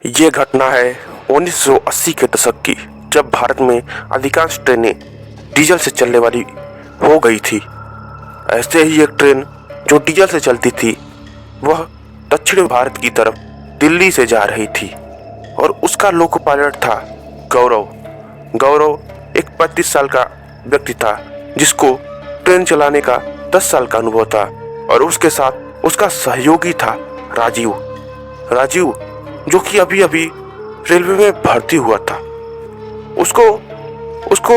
ये घटना है 1980 के दशक की, जब भारत में अधिकांश ट्रेनें डीजल से चलने वाली हो गई थी। ऐसे ही एक ट्रेन जो डीजल से चलती थी वह दक्षिण भारत की तरफ दिल्ली से जा रही थी और उसका लोको पायलट था गौरव। गौरव एक 35 साल का व्यक्ति था जिसको ट्रेन चलाने का 10 साल का अनुभव था और उसके साथ उसका सहयोगी था राजीव। राजीव जो कि अभी अभी रेलवे में भर्ती हुआ था। उसको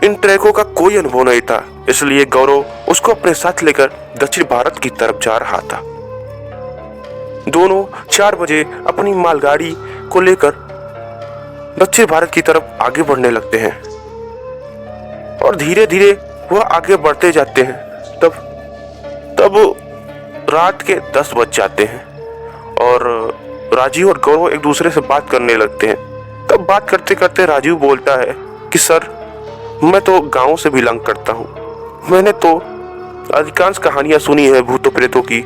इन ट्रैकों का कोई अनुभव नहीं था, इसलिए गौरव उसको अपने साथ लेकर दक्षिण भारत की तरफ जा रहा था। दोनों 4 बजे अपनी मालगाड़ी को लेकर दक्षिण भारत की तरफ आगे बढ़ने लगते हैं और धीरे धीरे वह आगे बढ़ते जाते हैं। तब रात के 10 बज जाते हैं और राजीव और गौरव एक दूसरे से बात करने लगते हैं। तब बात करते करते राजीव बोलता है कि सर, मैं तो गांव से बिलोंग करता हूँ। मैंने तो अधिकांश कहानियां सुनी है भूतों प्रेतों की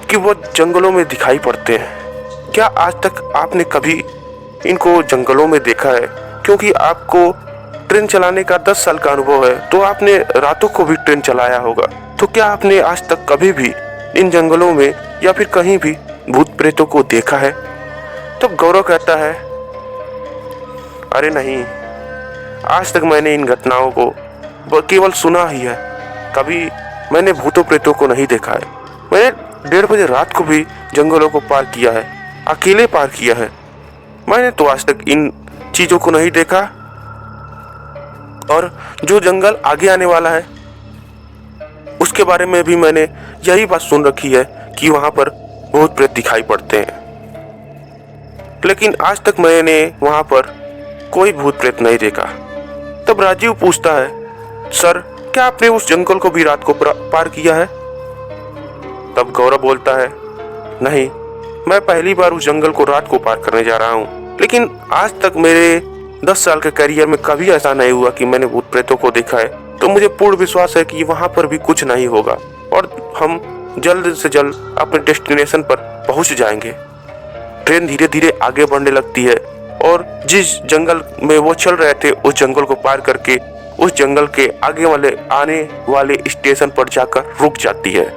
कि वो जंगलों में दिखाई पड़ते हैं। क्या आज तक आपने कभी इनको जंगलों में देखा है? क्योंकि आपको ट्रेन चलाने का 10 साल का अनुभव है, तो आपने रातों को भी ट्रेन चलाया होगा। तो क्या आपने आज तक कभी भी इन जंगलों में या फिर कहीं भी भूत प्रेतों को देखा है? तब गौरव कहता है, अरे नहीं, आज तक मैंने इन घटनाओं को केवल सुना ही है, कभी मैंने भूतों प्रेतों को नहीं देखा है। मैंने 1:30 बजे रात को भी जंगलों को पार किया है, अकेले पार किया है। मैंने तो आज तक इन चीजों को नहीं देखा। और जो जंगल आगे आने वाला है उसके बारे में भी मैंने यही बात सुन रखी है कि वहां पर भूत प्रेत दिखाई पड़ते हैं, लेकिन आज तक मैंने वहां पर कोई भूत प्रेत नहीं देखा। तब राजीव पूछता है, सर, क्या आपने उस जंगल को भी रात को पार किया है? तब गौरव बोलता है, नहीं, मैं पहली बार उस जंगल को रात को पार करने जा रहा हूँ, लेकिन आज तक मेरे 10 साल के करियर में कभी ऐसा नहीं हुआ कि मैंने भूत प्रेतों को देखा है। तो मुझे पूर्ण विश्वास है कि वहां पर भी कुछ नहीं होगा और हम जल्द से जल्द अपने डेस्टिनेशन पर पहुंच जाएंगे। ट्रेन धीरे धीरे आगे बढ़ने लगती है और जिस जंगल में वो चल रहे थे उस जंगल को पार करके उस जंगल के आने वाले स्टेशन पर जाकर रुक जाती है।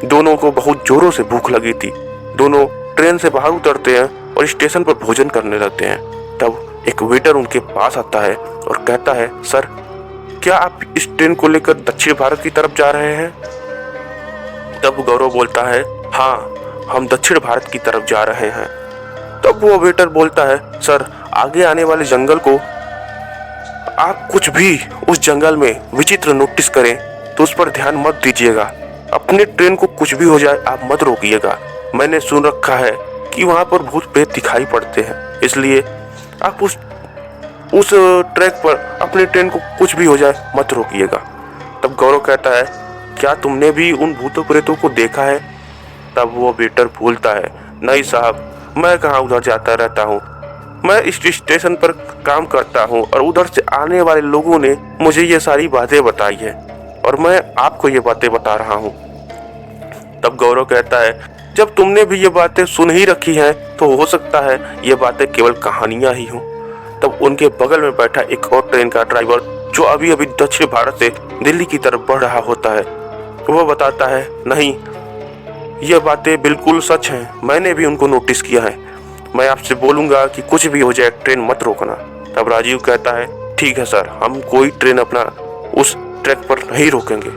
दोनों को बहुत जोरों से भूख लगी थी। दोनों ट्रेन से बाहर उतरते हैं और स्टेशन पर भोजन करने लगते हैं। तब एक वेटर उनके पास आता है और कहता है, सर, क्या आप इस ट्रेन को लेकर दक्षिण भारत की तरफ जा रहे हैं? तब गौरव बोलता है, हाँ, हम दक्षिण भारत की तरफ जा रहे हैं। तब वो वेटर बोलता है, सर, आगे आने वाले जंगल को आप कुछ भी उस जंगल में विचित्र नोटिस करें तो उस पर ध्यान मत दीजिएगा। अपने ट्रेन को कुछ भी हो जाए आप मत रोकिएगा। मैंने सुन रखा है कि वहां पर भूत प्रेत दिखाई पड़ते हैं, इसलिए आप उस ट्रैक पर अपने ट्रेन को कुछ भी हो जाए मत रोकिएगा। तब गौरव कहता है, क्या तुमने भी उन भूतों प्रेतों को देखा है? तब वो वेटर बोलता है, नहीं साहब, मैं कहाँ उधर जाता रहता हूँ। मैं इस स्टेशन पर काम करता हूँ और उधर से आने वाले लोगों ने मुझे ये सारी बातें बताई है और मैं आपको ये बातें बता रहा हूँ। तब गौरव कहता है, जब तुमने भी ये बातें सुन ही रखी हैं तो हो सकता है ये बातें केवल कहानियां ही हों। तब उनके बगल में बैठा एक और ट्रेन का ड्राइवर जो अभी अभी दक्षिण भारत से दिल्ली की तरफ बढ़ रहा होता है, वह बताता है, नहीं, ये बातें बिल्कुल सच हैं, मैंने भी उनको नोटिस किया है। मैं आपसे बोलूंगा कि कुछ भी हो जाए ट्रेन मत रोकना। तब राजीव कहता है, ठीक है सर, हम कोई ट्रेन अपना उस ट्रैक पर नहीं रोकेंगे।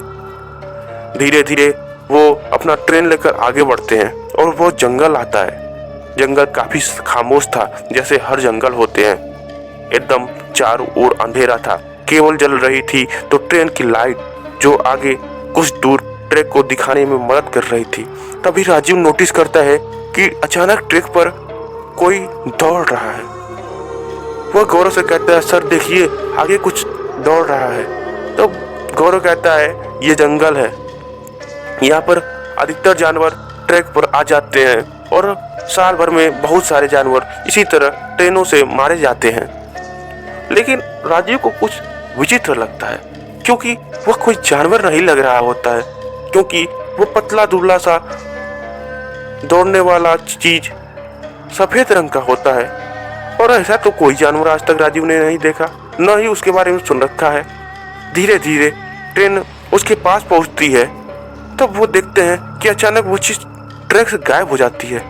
धीरे धीरे वो अपना ट्रेन लेकर आगे बढ़ते हैं और वो जंगल आता है। जंगल काफी खामोश था, जैसे हर जंगल होते हैं। एकदम चारों ओर अंधेरा था, केवल जल रही थी तो ट्रेन की लाइट जो आगे कुछ दूर ट्रैक को दिखाने में मदद कर रही थी। तभी राजीव नोटिस करता है कि अचानक ट्रैक पर कोई दौड़ रहा है। वह गौरव से कहता है, सर देखिए, आगे कुछ दौड़ रहा है। तो गौरव कहता है, ये जंगल है, यहाँ पर अधिकतर जानवर ट्रैक पर आ जाते हैं और साल भर में बहुत सारे जानवर इसी तरह ट्रेनों से मारे जाते हैं। लेकिन राजीव को कुछ विचित्र लगता है, क्योंकि वह कोई जानवर नहीं लग रहा होता है, क्योंकि वो पतला दुबला सा दौड़ने वाला चीज सफेद रंग का होता है और ऐसा तो कोई जानवर आज तक राजीव ने नहीं देखा, न ही उसके बारे में सुन रखा है। धीरे धीरे ट्रेन उसके पास पहुंचती है, तब वो देखते हैं कि अचानक वो चीज ट्रैक से गायब हो जाती है।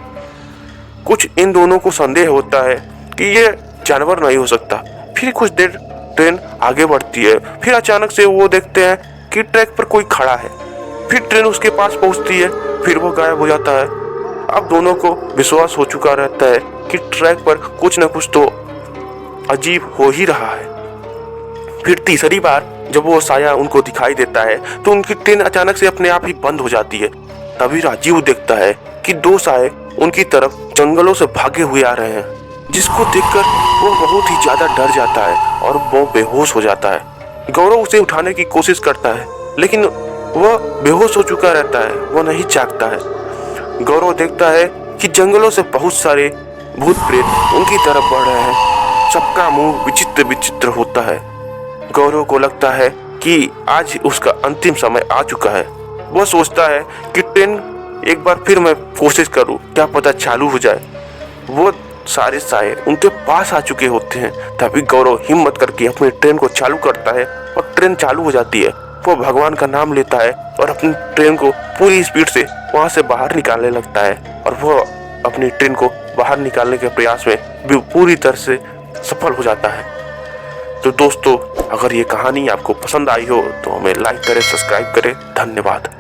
कुछ इन दोनों को संदेह होता है कि ये जानवर नहीं हो सकता। फिर कुछ देर ट्रेन आगे बढ़ती है, फिर अचानक से वो देखते हैं कि ट्रैक पर कोई खड़ा है। फिर ट्रेन उसके पास पहुंचती है, फिर वो गायब हो जाता है। अब दोनों को विश्वास हो चुका रहता है कि ट्रैक पर कुछ न कुछ तो अजीब हो ही रहा है। फिर तीसरी बार जब वो साया उनको दिखाई देता है तो उनकी ट्रेन अचानक से अपने आप ही बंद हो जाती है। तभी राजीव देखता है कि दो साए उनकी तरफ जंगलों से भागे हुए आ रहे हैं, जिसको देखकर वो बहुत ही ज्यादा डर जाता है और वो बेहोश हो जाता है। गौरव उसे उठाने की कोशिश करता है, लेकिन वह बेहोश हो चुका रहता है, वो नहीं जागता है। गौरव देखता है कि जंगलों से बहुत सारे भूत प्रेत उनकी तरफ बढ़ रहे हैं। सबका मुंह विचित्र विचित्र होता है। गौरव को लगता है कि आज उसका अंतिम समय आ चुका है। वह सोचता है कि ट्रेन एक बार फिर मैं कोशिश करूं, क्या पता चालू हो जाए। वो सारे साए उनके पास आ चुके होते हैं। तभी गौरव हिम्मत करके अपनी ट्रेन को चालू करता है और ट्रेन चालू हो जाती है। वो भगवान का नाम लेता है और अपनी ट्रेन को पूरी स्पीड से वहां से बाहर निकालने लगता है और वो अपनी ट्रेन को बाहर निकालने के प्रयास में भी पूरी तरह से सफल हो जाता है। तो दोस्तों, अगर ये कहानी आपको पसंद आई हो तो हमें लाइक करें, सब्सक्राइब करें। धन्यवाद।